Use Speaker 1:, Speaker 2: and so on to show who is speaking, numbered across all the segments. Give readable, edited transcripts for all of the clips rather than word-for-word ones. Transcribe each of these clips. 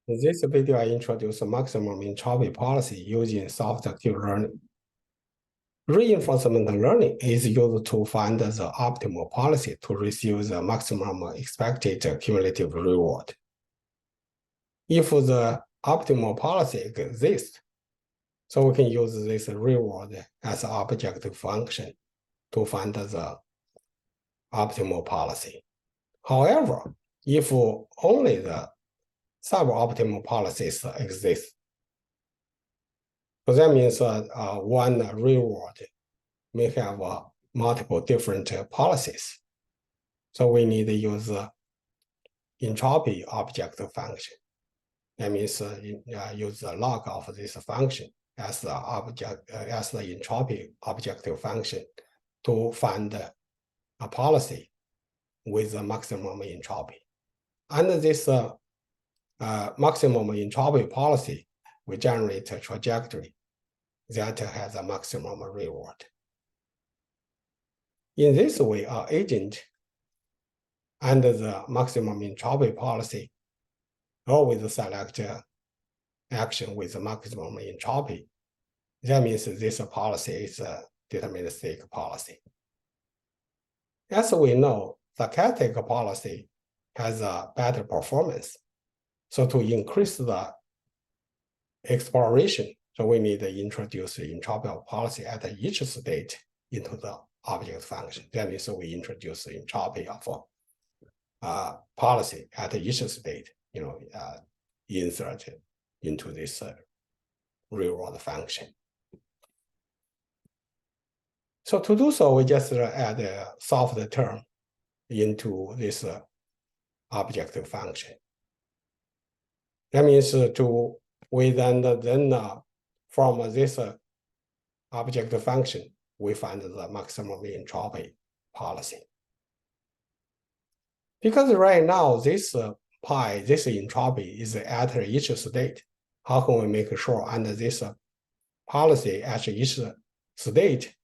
Speaker 1: In this video, I introduce a maximum entropy policy using soft Q learning. Reinforcement learning is used to find the optimal policy to receive the maximum expected cumulative reward. If the optimal policy exists, so we can use this reward as an objective function to find the optimal policy. However, if only the suboptimal policies exist, so that means one reward may have multiple different policies. So we need to use entropy objective function. That means use the log of this function as the entropy objective function to find a policy with the maximum entropy. Under this maximum entropy policy, we generate a trajectory that has a maximum reward. In this way, our agent under the maximum entropy policy always select action with the maximum entropy. That means this policy is a deterministic policy. As we know, stochastic policy has a better performance. So to increase the exploration, so we need to introduce the entropy policy at each state into the object function. That means we introduce the entropy of policy at each state, inserted into this reward function. So to do so, we just add a soft term into this objective function. That means we then from this objective function, we find the maximum entropy policy. Because right now this this entropy is at each state, how can we make sure under this policy at each state,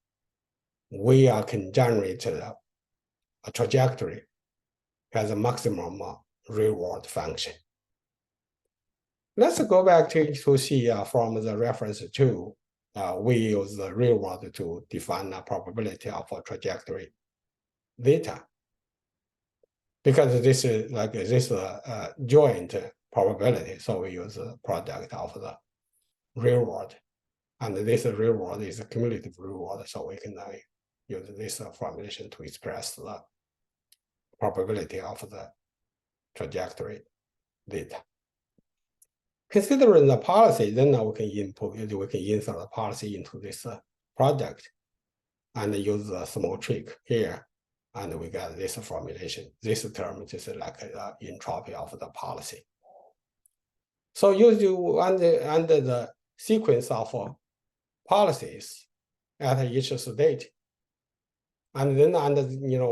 Speaker 1: we can generate a trajectory as a maximum reward function? Let's go back to see from the reference 2, we use the reward to define a probability of a trajectory theta. Because this is like this joint probability, so we use the product of the reward. And this reward is a cumulative reward, so we can use this formulation to express the probability of the trajectory theta. Considering the policy, then we can insert the policy into this product and use a small trick here, and we got this formulation. This term is like the entropy of the policy. So usually under the sequence of policies at each state, and then under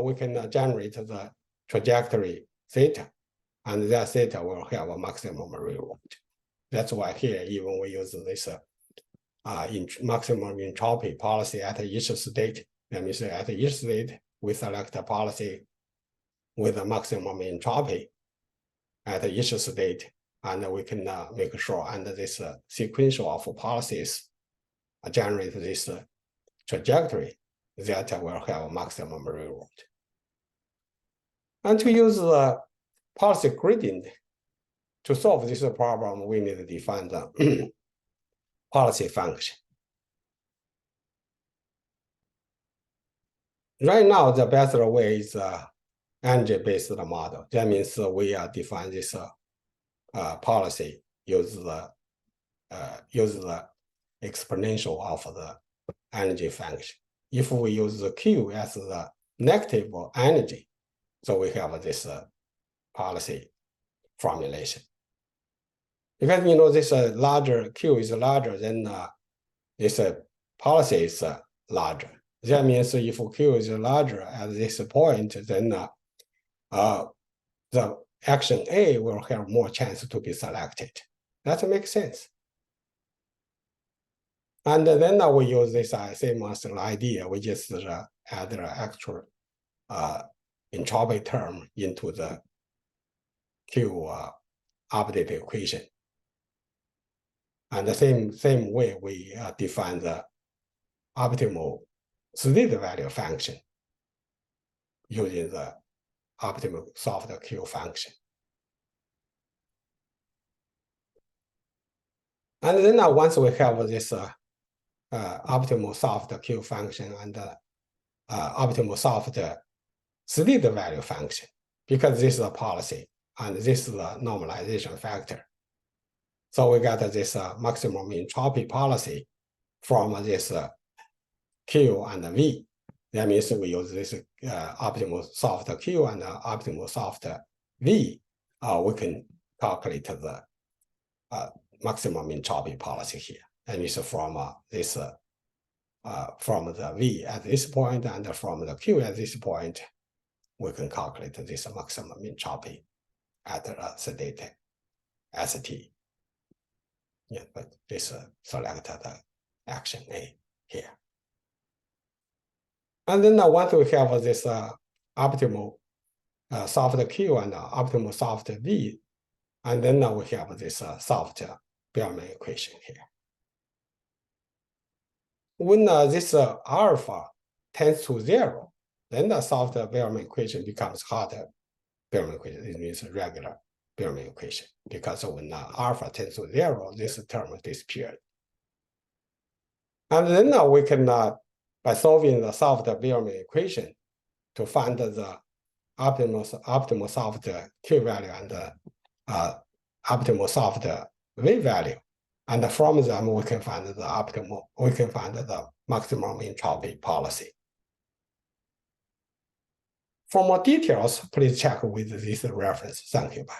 Speaker 1: we can generate the trajectory theta, and that theta will have a maximum reward. That's why here, even we use this maximum entropy policy at each state. That means at each state, we select a policy with a maximum entropy at each state, and we can make sure under this sequential of policies generate this trajectory that will have a maximum reward. And to use the policy gradient to solve this problem, we need to define the policy function. Right now, the best way is energy-based model. That means we define this policy use the exponential of the energy function. If we use the Q as the negative energy, so we have this policy formulation. Because this larger Q is larger than this policy is larger. That means if Q is larger at this point, then the action A will have more chance to be selected. That makes sense. And then we use this same idea. We just add the actual entropy term into the Q update equation. And the same way we define the optimal state value function using the optimal soft Q function. And then once we have this optimal soft Q function and optimal soft state value function, because this is a policy and this is a normalization factor. So we got this maximum entropy policy from this Q and V. That means we use this optimal soft Q and optimal soft V. We can calculate the maximum entropy policy here. And it's from this from the V at this point and from the Q at this point, we can calculate this maximum entropy at the state ST. Yeah, but this select the action A here. And then once we have this optimal soft Q and optimal soft V, and then now we have this soft Bellman equation here. When this alpha tends to 0, then the soft Bellman equation becomes harder Bellman equation. It means regular Bellman equation, because when alpha tends to 0, this term disappeared. And then we can, by solving the soft Bellman equation, to find the optimal soft Q value and optimal soft V value. And from them, we can find the maximum entropy policy. For more details, please check with this reference. Thank you. Bye.